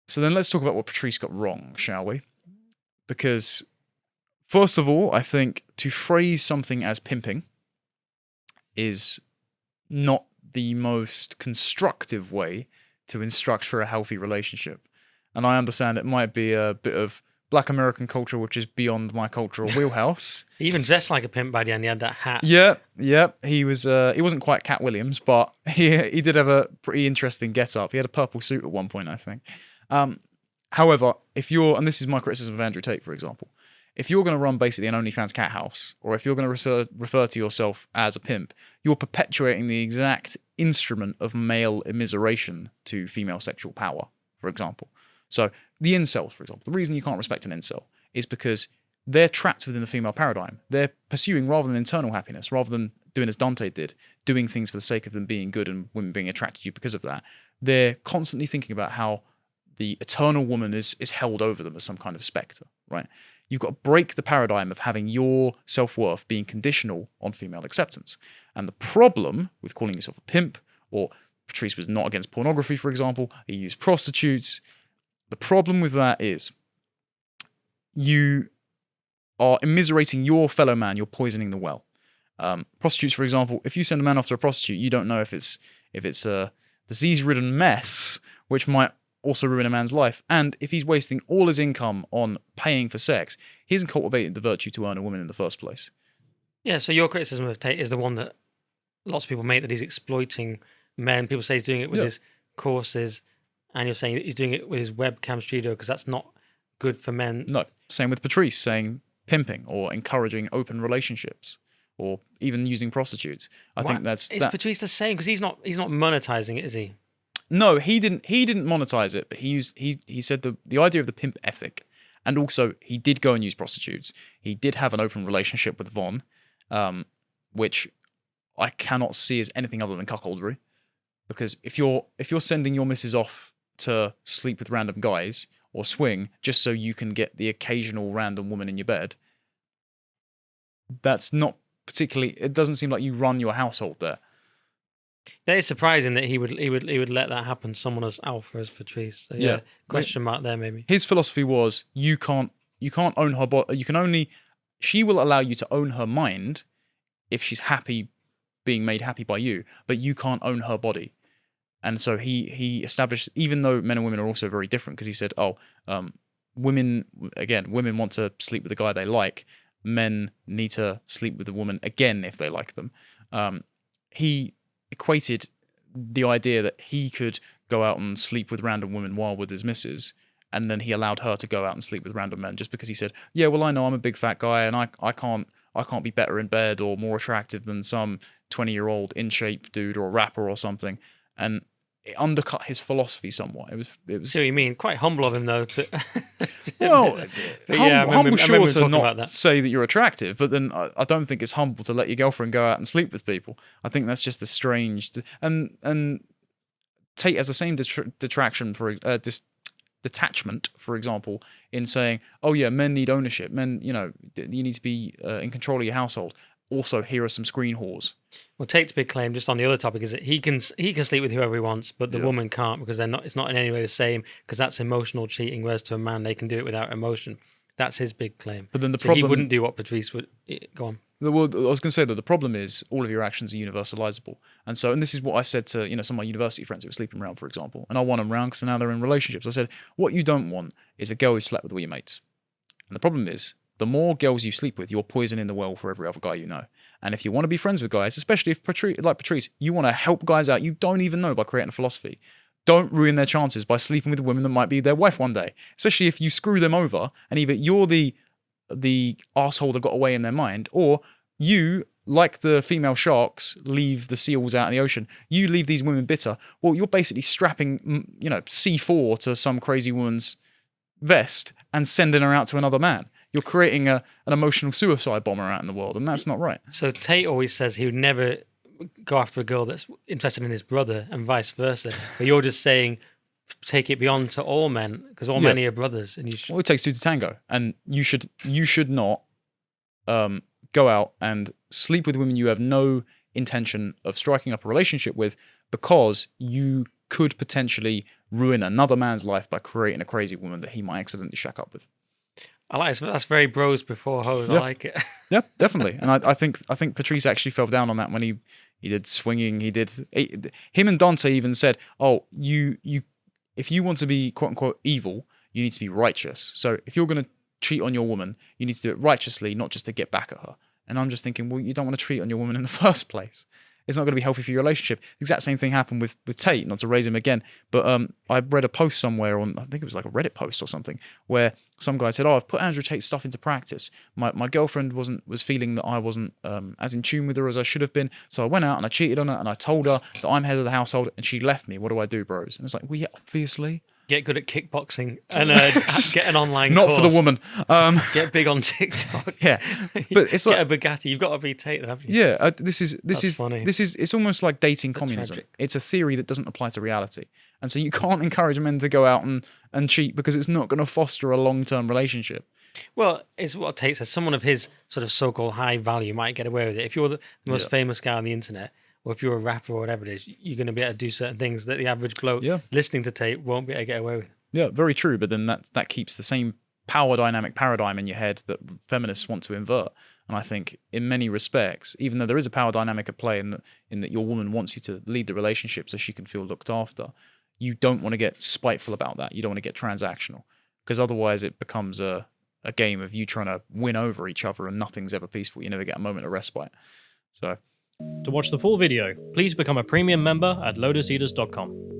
So then let's talk about what Patrice got wrong, shall we? Because, first of all, I think to phrase something as pimping is not the most constructive way to instruct for a healthy relationship. And I understand it might be a bit of Black American culture, which is beyond my cultural wheelhouse. He even dressed like a pimp by the end. He had that hat. Yeah. He was. He wasn't quite Cat Williams, but he did have a pretty interesting get-up. He had a purple suit at one point, I think. However, if you're, and this is my criticism of Andrew Tate, for example, if you're going to run basically an OnlyFans cat house, or if you're going to refer to yourself as a pimp, you're perpetuating the exact instrument of male immiseration to female sexual power, for example. So the incels, for example, the reason you can't respect an incel is because they're trapped within the female paradigm. They're pursuing rather than internal happiness, rather than doing as Dante did, doing things for the sake of them being good and women being attracted to you because of that. They're constantly thinking about how the eternal woman is held over them as some kind of spectre, right? You've got to break the paradigm of having your self-worth being conditional on female acceptance. And the problem with calling yourself a pimp, or Patrice was not against pornography, for example, he used prostitutes. The problem with that is you are immiserating your fellow man, you're poisoning the well. Prostitutes, for example, if you send a man off to a prostitute, you don't know if it's a disease-ridden mess, which might also ruin a man's life. And if he's wasting all his income on paying for sex, he hasn't cultivated the virtue to earn a woman in the first place. Yeah, so your criticism of Tate is the one that lots of people make, that he's exploiting men. People say he's doing it with his courses, and you're saying that he's doing it with his webcam studio because that's not good for men. No, same with Patrice, saying pimping or encouraging open relationships or even using prostitutes. I think that's... Is Patrice the same? Because he's not monetizing it, is he? No, he didn't monetize it, but he said the idea of the pimp ethic, and also he did go and use prostitutes. He did have an open relationship with Vaughn, which I cannot see as anything other than cuckoldry. Because if you're sending your missus off to sleep with random guys or swing just so you can get the occasional random woman in your bed, that's not particularly... It doesn't seem like you run your household there. That is surprising that he would let that happen. Someone as alpha as Patrice. So, yeah, question mark there maybe. His philosophy was you can't own her body. You can only... She will allow you to own her mind if she's happy being made happy by you, but you can't own her body. And so he established, even though men and women are also very different, because he said, women want to sleep with the guy they like. Men need to sleep with the woman again if they like them. He equated the idea that he could go out and sleep with random women while with his missus, and then he allowed her to go out and sleep with random men just because he said, yeah, well, I know I'm a big fat guy and I can't be better in bed or more attractive than some 20-year-old in shape dude or a rapper or something. And it undercut his philosophy somewhat. It was. See what you mean? Quite humble of him though. Humble sure to not say that you're attractive, but then I don't think it's humble to let your girlfriend go out and sleep with people. I think that's just a strange. And Tate has the same detachment, for example, in saying, "Oh yeah, men need ownership. Men, you need to be in control of your household." Also, here are some screen whores. Well, Tate's big claim, just on the other topic, is that he can sleep with whoever he wants, but the woman can't, because it's not in any way the same, because that's emotional cheating, whereas to a man, they can do it without emotion. That's his big claim. But then he wouldn't do what Patrice would... Go on. Well, I was going to say that the problem is all of your actions are universalizable. And this is what I said to some of my university friends who were sleeping around, for example. And I want them around because now they're in relationships. I said, what you don't want is a girl who slept with all your mates. And the problem is, the more girls you sleep with, you're poisoning the well for every other guy you know. And if you want to be friends with guys, especially if Patrice, you want to help guys out you don't even know by creating a philosophy. Don't ruin their chances by sleeping with women that might be their wife one day. Especially if you screw them over and either you're the asshole that got away in their mind, or you, like the female sharks, leave the seals out in the ocean. You leave these women bitter. Well, you're basically strapping, C4 to some crazy woman's vest and sending her out to another man. You're creating an emotional suicide bomber out in the world, and that's not right. So Tate always says he would never go after a girl that's interested in his brother and vice versa. But you're just saying take it beyond to all men, because all men are your brothers. And well, it takes two to tango, and you should not go out and sleep with women you have no intention of striking up a relationship with, because you could potentially ruin another man's life by creating a crazy woman that he might accidentally shack up with. I like it. That's very bros before hoes. I like it. Yeah, definitely. And I think Patrice actually fell down on that when he did swinging. Him and Dante even said, "Oh, you if you want to be quote unquote evil, you need to be righteous. So if you're going to cheat on your woman, you need to do it righteously, not just to get back at her." And I'm just thinking, well, you don't want to cheat on your woman in the first place. It's not going to be healthy for your relationship. The exact same thing happened with Tate, not to raise him again, but I read a post somewhere on, I think it was like a Reddit post or something, where some guy said, "Oh, I've put Andrew Tate's stuff into practice. My girlfriend was feeling that I wasn't as in tune with her as I should have been, so I went out and I cheated on her and I told her that I'm head of the household and she left me. What do I do, bros?" And it's like, well, yeah, obviously. Get good at kickboxing and get an online Not course. for the woman. Get big on TikTok. Yeah, but it's like, get a Bugatti. You've got to be Tate, haven't you? yeah. This is funny. It's almost like dating communism. Tragic. It's a theory that doesn't apply to reality, and so you can't encourage men to go out and cheat because it's not going to foster a long-term relationship. Well, it's what Tate says. Someone of his sort of so-called high value might get away with it. If you're the most famous guy on the internet, or if you're a rapper or whatever it is, you're going to be able to do certain things that the average bloke listening to Tate won't be able to get away with. Yeah, very true. But then that keeps the same power dynamic paradigm in your head that feminists want to invert. And I think in many respects, even though there is a power dynamic at play in that your woman wants you to lead the relationship so she can feel looked after, you don't want to get spiteful about that. You don't want to get transactional, because otherwise it becomes a game of you trying to win over each other and nothing's ever peaceful. You never get a moment of respite. So, to watch the full video, please become a premium member at lotuseaters.com.